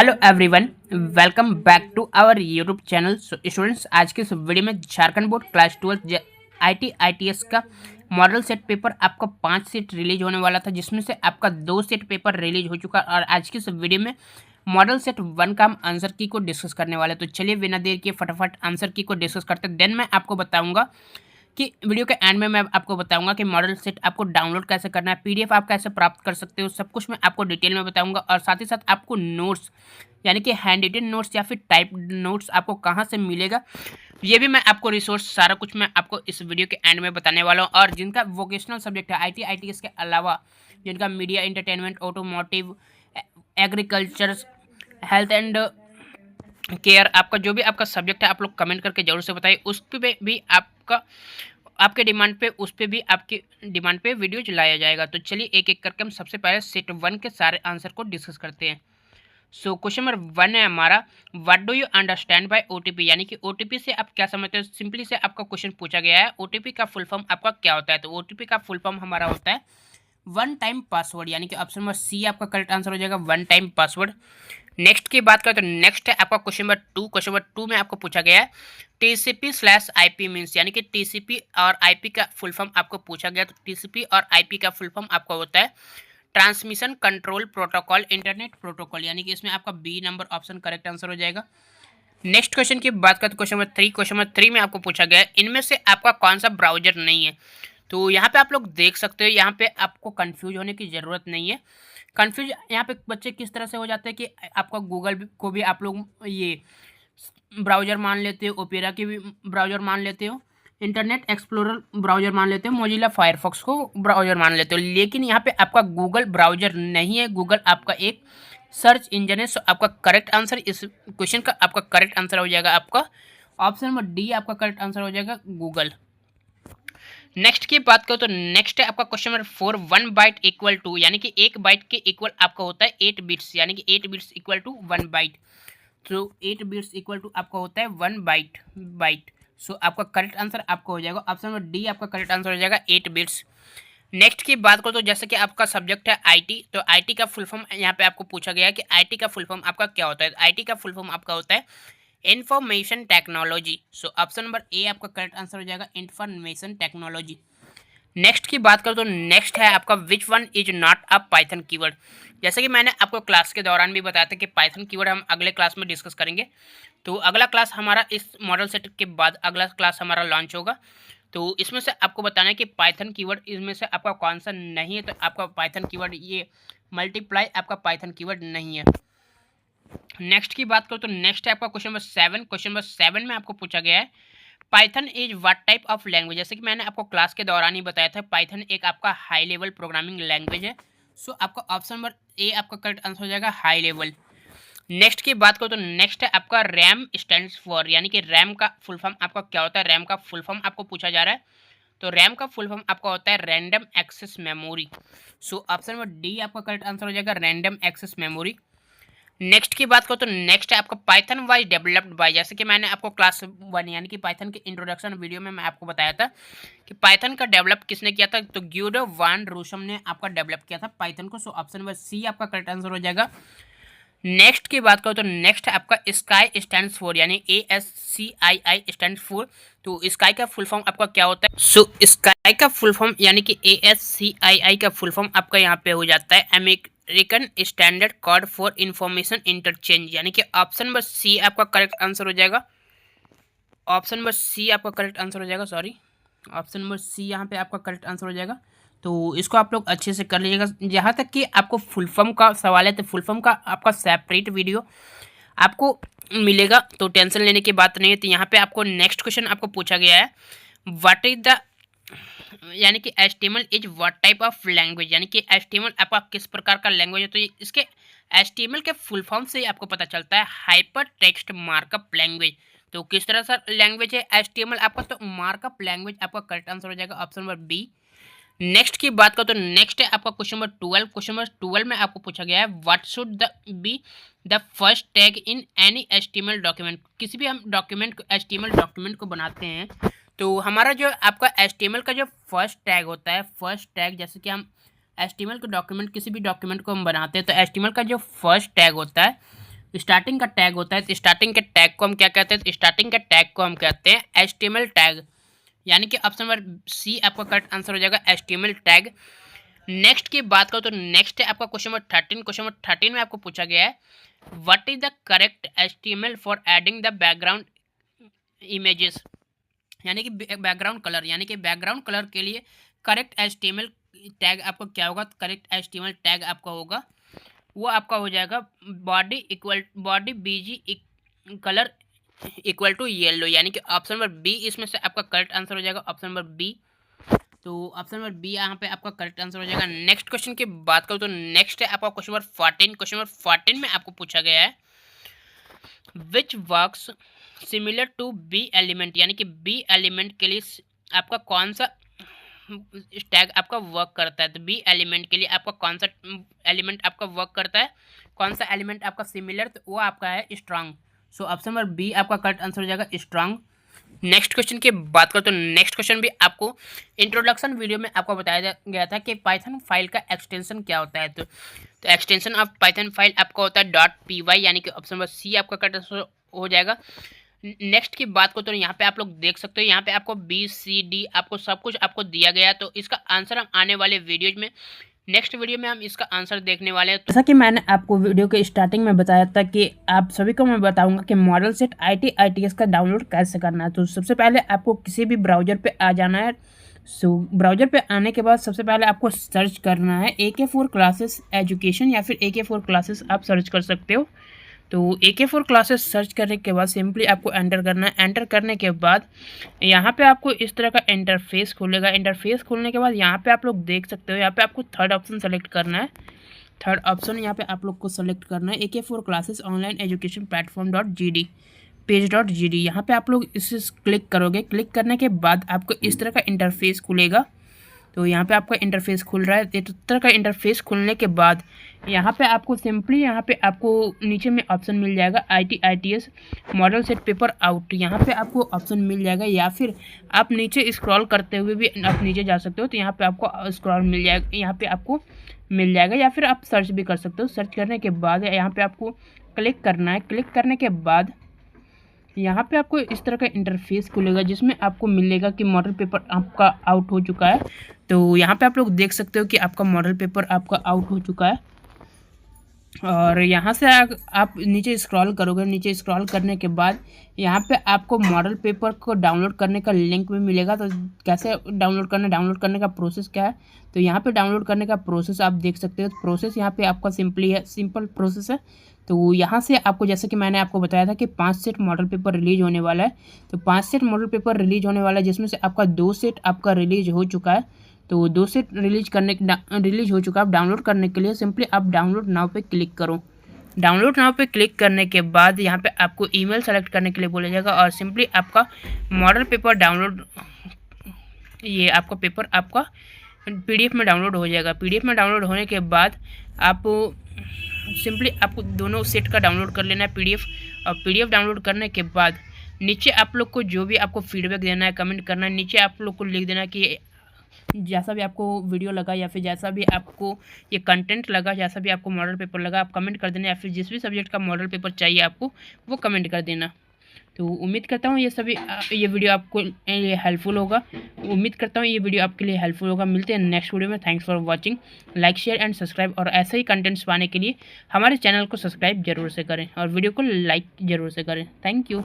Hello everyone, welcome back to our YouTube channel. So students, आज के इस video में झारखंड बोर्ड क्लास 12 ITS का मॉडल सेट पेपर आपका 5 सेट रिलीज होने वाला था, जिसमें से आपका 2 सेट पेपर रिलीज हो चुका। और आज की इस वीडियो में मॉडल सेट 1 का हम आंसर की को डिस्कस करने वाले। तो चलिए बिना देर किए फटाफट आंसर की को डिस्कस करते हैं। देन मैं आपको बताऊंगा कि वीडियो के एंड में मैं आपको बताऊंगा कि मॉडल सेट आपको डाउनलोड कैसे करना है, PDF आप कैसे प्राप्त कर सकते हो, सब कुछ मैं आपको डिटेल में बताऊंगा। और साथ ही साथ आपको नोट्स यानी कि हैंड रिटन नोट्स या फिर टाइप नोट्स आपको कहाँ से मिलेगा, ये भी मैं आपको रिसोर्स सारा कुछ मैं आपको इस वीडियो के एंड में बताने वाला हूँ। और जिनका वोकेशनल सब्जेक्ट है ITS के अलावा, जिनका media entertainment, automotive, agriculture, health and care, आपका जो भी आपका सब्जेक्ट है आप लोग कमेंट करके जरूर से बताइए। उस पे भी आपका आपके डिमांड पे उस पे भी आपकी डिमांड पे वीडियो लाया जाएगा। तो चलिए एक एक करके हम सबसे पहले सेट 1 के सारे आंसर को डिस्कस करते हैं। सो क्वेश्चन नंबर 1 है हमारा, what do you understand by OTP, यानी कि OTP से आप क्या समझते हो। सिंपली से आपका क्वेश्चन पूछा गया है OTP का फुल फॉर्म आपका क्या होता है। तो OTP का फुल फॉर्म हमारा होता है वन टाइम पासवर्ड, यानी कि ऑप्शन नंबर सी आपका करेक्ट आंसर हो जाएगा, वन टाइम पासवर्ड। नेक्स्ट की बात करें तो नेक्स्ट है आपका क्वेश्चन नंबर 2। क्वेश्चन नंबर 2 में आपको पूछा गया है TCP/IP मीन्स, यानी कि TCP और IP का फुल फॉर्म आपको पूछा गया। तो TCP और IP का फुल फॉर्म आपका होता है transmission control protocol internet protocol, यानी कि इसमें आपका b number option correct answer हो जाएगा। नेक्स्ट क्वेश्चन की बात करें तो क्वेश्चन नंबर 3 में आपको पूछा गया है इनमें से आपका कौन सा ब्राउजर नहीं है। तो यहाँ पे आप लोग देख सकते हो, यहाँ पे आपको कंफ्यूज होने की ज़रूरत नहीं है। कंफ्यूज यहाँ पे बच्चे किस तरह से हो जाते हैं कि आपका गूगल को भी आप लोग ये ब्राउजर मान लेते हो, ओपेरा के भी ब्राउजर मान लेते हो, इंटरनेट एक्सप्लोरर ब्राउजर मान लेते हो, मोजिला फायरफॉक्स को ब्राउजर मान लेते हो, लेकिन यहाँ पे आपका गूगल ब्राउजर नहीं है। गूगल आपका एक सर्च इंजन है। सो आपका करेक्ट आंसर इस क्वेश्चन का आपका करेक्ट आंसर हो जाएगा आपका ऑप्शन नंबर डी, आपका करेक्ट आंसर हो जाएगा गूगल। नेक्स्ट की बात करो तो नेक्स्ट है आपका question number 4, 1 byte equal to, यानी कि 1 बाइट के इक्वल आपका होता है 8 बिट्स, यानी कि 8 बिट्स इक्वल टू 1 बाइट। तो 8 बिट्स इक्वल टू आपका होता है 1 बाइट। सो आपका करेक्ट आंसर आपका हो जाएगा ऑप्शन नंबर डी, आपका करेक्ट आंसर हो जाएगा 8 बिट्स। नेक्स्ट की बात करो तो जैसे कि आपका सब्जेक्ट है IT, तो IT का फुल फॉर्म यहाँ पे आपको पूछा गया है कि IT का फुल फॉर्म आपका क्या होता है। IT का फुल फॉर्म आपका होता है information technology. So option number A आपका करेक्ट आंसर हो जाएगा इंफॉर्मेशन टेक्नोलॉजी। नेक्स्ट की बात करो तो नेक्स्ट है आपका which one is not a Python keyword. जैसे कि मैंने आपको क्लास के दौरान भी बताया था कि पाइथन कीवर्ड हम अगले क्लास में डिस्कस करेंगे। तो अगला क्लास हमारा इस मॉडल सेट के बाद अगला क्लास हमारा लॉन्च होगा। तो इसमें से आपको बताना है कि पाइथन कीवर्ड इसमें से आपका कौन सा नहीं है। तो आपका पाइथन कीवर्ड ये मल्टीप्लाई आपका पाइथन कीवर्ड नहीं है। नेक्स्ट की बात करो तो नेक्स्ट है आपका क्वेश्चन नंबर 7। क्वेश्चन नंबर 7 में आपको पूछा गया है Python is what type of language. जैसे कि मैंने आपको क्लास के दौरान ही बताया था, पाइथन एक आपका हाई लेवल प्रोग्रामिंग लैंग्वेज है। सो आपका ऑप्शन नंबर ए आपका करेक्ट आंसर हो जाएगा हाई लेवल। नेक्स्ट की बात करो तो नेक्स्ट है आपका रैम स्टैंड्स फॉर, यानी कि रैम का फुल फॉर्म आपका क्या होता है। रैम का फुल फॉर्म आपको पूछा जा रहा है। तो रैम का फुल फॉर्म आपका होता है random access memory. So option number d आपका करेक्ट आंसर हो जाएगा रैंडम एक्सेस मेमोरी। नेक्स्ट की बात करो तो नेक्स्ट है आपका पाइथन वाज डेवलप्ड बाय, जैसे कि मैंने आपको क्लास 1 यानी कि पाइथन के इंट्रोडक्शन वीडियो में मैं आपको बताया था कि पाइथन का डेवलप किसने किया था। तो ग्यूडो वान रूसम ने आपका डेवलप किया था पाइथन को। सो ऑप्शन नंबर सी आपका करेक्ट आंसर हो जाएगा। नेक्स्ट की बात करो तो नेक्स्ट है आपका स्काई स्टैंड्स फॉर, यानी ASCII स्टैंड्स फॉर। तो स्काई का फुल फॉर्म आपका क्या होता है। सो स्काई का फुल फॉर्म यानी कि ASCII का फुल फॉर्म आपका यहाँ पे हो जाता है American standard code for information interchange, यानी कि ऑप्शन नंबर सी आपका करेक्ट आंसर हो जाएगा। ऑप्शन नंबर सी आपका करेक्ट आंसर हो जाएगा, सॉरी ऑप्शन नंबर सी यहाँ पे आपका करेक्ट आंसर हो जाएगा। तो इसको आप लोग अच्छे से कर लीजिएगा। जहाँ तक कि आपको फुल फॉर्म का सवाल है तो फुल फॉर्म का आपका सेपरेट वीडियो आपको मिलेगा, तो टेंशन लेने की बात नहीं है। तो यहाँ पे आपको नेक्स्ट क्वेश्चन आपको पूछा गया है व्हाट इज द, यानी कि HTML is what type of language, यानी कि HTML आपका किस प्रकार का लैंग्वेज है। तो इसके HTML के फुल फॉर्म से ही आपको पता चलता है हाइपर टेक्स्ट मार्कअप लैंग्वेज। तो किस तरह से लैंग्वेज है HTML आपका, तो मार्कअप लैंग्वेज आपका करेक्ट आंसर हो जाएगा ऑप्शन नंबर बी। नेक्स्ट की बात करो तो नेक्स्ट है आपका क्वेश्चन नंबर 12। क्वेश्चन नंबर 12 में आपको पूछा गया है what should the be the first tag in any HTML document. किसी भी हम डॉक्यूमेंट को HTML डॉक्यूमेंट को बनाते हैं तो हमारा जो आपका HTML का जो फर्स्ट टैग होता है, फर्स्ट टैग जैसे कि हम HTML के डॉक्यूमेंट किसी भी डॉक्यूमेंट को हम बनाते हैं तो HTML का जो फर्स्ट टैग होता है स्टार्टिंग का टैग होता है, तो स्टार्टिंग के टैग को हम क्या कहते हैं, तो स्टार्टिंग के टैग को हम कहते हैं HTML टैग, यानी कि ऑप्शन नंबर सी आपका करेक्ट आंसर हो जाएगा HTML टैग। नेक्स्ट की बात करो तो नेक्स्ट है आपका क्वेश्चन नंबर 13। क्वेश्चन नंबर 13 में आपको पूछा गया है what is the correct HTML for adding the background images, यानी कि बैकग्राउंड कलर, यानी कि बैकग्राउंड कलर के लिए करेक्ट HTML टैग आपका क्या होगा, करेक्ट HTML टैग आपका होगा वो आपका हो जाएगा body BG colour equal to yellow, यानी कि ऑप्शन नंबर बी इसमें से आपका करेक्ट आंसर हो जाएगा, ऑप्शन नंबर बी। तो ऑप्शन नंबर बी यहाँ पे आपका करेक्ट आंसर हो जाएगा। नेक्स्ट क्वेश्चन की बात करूँ तो नेक्स्ट है आपका क्वेश्चन नंबर 14। क्वेश्चन नंबर 14 में आपको पूछा गया है which works similar to B element, यानी कि बी एलिमेंट के लिए आपका कौन सा टैग आपका वर्क करता है, तो बी एलिमेंट के लिए आपका कौन सा एलिमेंट आपका वर्क करता है, कौन सा एलिमेंट आपका सिमिलर, तो वो आपका है strong. So option number B आपका करेक्ट आंसर हो जाएगा स्ट्रांग। नेक्स्ट क्वेश्चन की बात करो तो नेक्स्ट क्वेश्चन भी आपको इंट्रोडक्शन वीडियो में आपको बताया गया था कि पाइथन फाइल का एक्सटेंशन क्या होता है, तो एक्सटेंशन ऑफ पाइथन फाइल आपका होता है .py, यानी कि ऑप्शन नंबर सी आपका करेक्ट आंसर हो जाएगा। नेक्स्ट की बात को तो यहाँ पे आप लोग देख सकते हो, यहाँ पे आपको BCD आपको सब कुछ आपको दिया गया, तो इसका आंसर हम आने वाले वीडियोज में नेक्स्ट वीडियो में हम इसका आंसर देखने वाले हैं। जैसा कि मैंने आपको वीडियो के स्टार्टिंग में बताया था कि आप सभी को मैं बताऊंगा कि मॉडल सेट ITITS का डाउनलोड कैसे करना है। तो सबसे पहले आपको किसी भी ब्राउजर पे आ जाना है। सो ब्राउजर पे आने के बाद सबसे पहले आपको सर्च करना है AK4 क्लासेस एजुकेशन, या फिर AK4 क्लासेस आप सर्च कर सकते हो। तो AK4 क्लासेस सर्च करने के बाद सिंपली आपको एंटर करना है। एंटर करने के बाद यहाँ पे आपको इस तरह का इंटरफेस खुलेगा। इंटरफेस खुलने के बाद यहाँ पे आप लोग देख सकते हो, यहाँ पे आपको थर्ड ऑप्शन सेलेक्ट करना है। थर्ड ऑप्शन यहाँ पे आप लोग को सेलेक्ट करना है AK4 classes online education platform .gd पेज.gd। यहाँ पे आप लोग इसे क्लिक करोगे। क्लिक करने के बाद आपको इस तरह का इंटरफेस खुलेगा। तो यहाँ पे आपका इंटरफेस खुल रहा है। इस तरह का इंटरफेस खुलने के बाद यहाँ पे आपको सिंपली यहाँ पे आपको नीचे में ऑप्शन मिल जाएगा ITITS model set paper out, यहाँ पे आपको ऑप्शन मिल जाएगा, या फिर आप नीचे स्क्रॉल करते हुए भी आप नीचे जा सकते हो। तो यहाँ पे आपको स्क्रॉल मिल जाएगा, यहाँ पे आपको मिल जाएगा, या फिर आप सर्च भी कर सकते हो। सर्च करने के बाद यहाँ पे आपको क्लिक करना है। क्लिक करने के बाद यहाँ पे आपको इस तरह का इंटरफेस खुलेगा, जिसमें आपको मिलेगा कि मॉडल पेपर आपका आउट हो चुका है। तो यहाँ पे आप लोग देख सकते हो कि आपका मॉडल पेपर आपका आउट हो चुका है। और यहाँ से आप नीचे स्क्रॉल करोगे। नीचे स्क्रॉल करने के बाद यहाँ पे आपको मॉडल पेपर को डाउनलोड करने का लिंक भी मिलेगा। तो कैसे डाउनलोड करना, डाउनलोड करने का प्रोसेस क्या है, तो यहाँ पे डाउनलोड करने का प्रोसेस आप देख सकते हो। प्रोसेस यहाँ पे आपका सिंपली है, सिंपल प्रोसेस है। तो यहाँ से आपको, जैसे कि मैंने आपको बताया था कि 5 सेट मॉडल पेपर रिलीज होने वाला है। तो 5 सेट मॉडल पेपर रिलीज होने वाला है, जिसमें से आपका 2 सेट आपका रिलीज हो चुका है। तो 2 सेट रिलीज हो चुका है। आप डाउनलोड करने के लिए सिंपली आप डाउनलोड नाउ पे क्लिक करो। डाउनलोड नाउ पे क्लिक करने के बाद यहाँ पे आपको ईमेल सेलेक्ट करने के लिए बोला जाएगा, और सिंपली आपका मॉडल पेपर डाउनलोड, ये आपका पेपर आपका PDF में डाउनलोड हो जाएगा। PDF में डाउनलोड होने के बाद आप सिंपली आपको दोनों सेट का डाउनलोड कर लेना है PDF। और PDF डाउनलोड करने के बाद नीचे आप लोग को जो भी आपको फीडबैक देना है, कमेंट करना है, नीचे आप लोग को लिख देना कि जैसा भी आपको वीडियो लगा, या फिर जैसा भी आपको ये कंटेंट लगा, जैसा भी आपको मॉडल पेपर लगा, आप कमेंट कर देना, या फिर जिस भी सब्जेक्ट का मॉडल पेपर चाहिए आपको वो कमेंट कर देना। तो उम्मीद करता हूँ ये वीडियो आपको लिए हेल्पफुल होगा। उम्मीद करता हूँ ये वीडियो आपके लिए हेल्पफुल होगा। मिलते हैं नेक्स्ट वीडियो में। Thanks for watching. Like, share and subscribe, और ऐसे ही कंटेंट्स पाने के लिए हमारे चैनल को सब्सक्राइब जरूर से करें और वीडियो को लाइक जरूर से करें। Thank you.